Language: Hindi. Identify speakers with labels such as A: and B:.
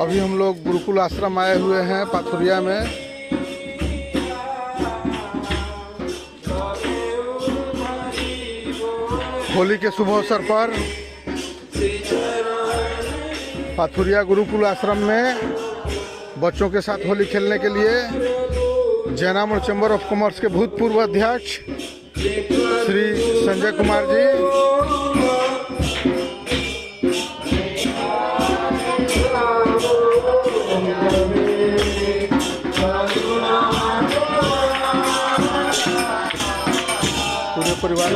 A: अभी हम लोग गुरुकुल आश्रम आए हुए हैं पाथुरिया में। होली के शुभ अवसर पर पाथुरिया गुरुकुल आश्रम में बच्चों के साथ होली खेलने के लिए जैनामण चैम्बर ऑफ कॉमर्स के भूतपूर्व अध्यक्ष श्री संजय कुमार जी, पूरे परिवार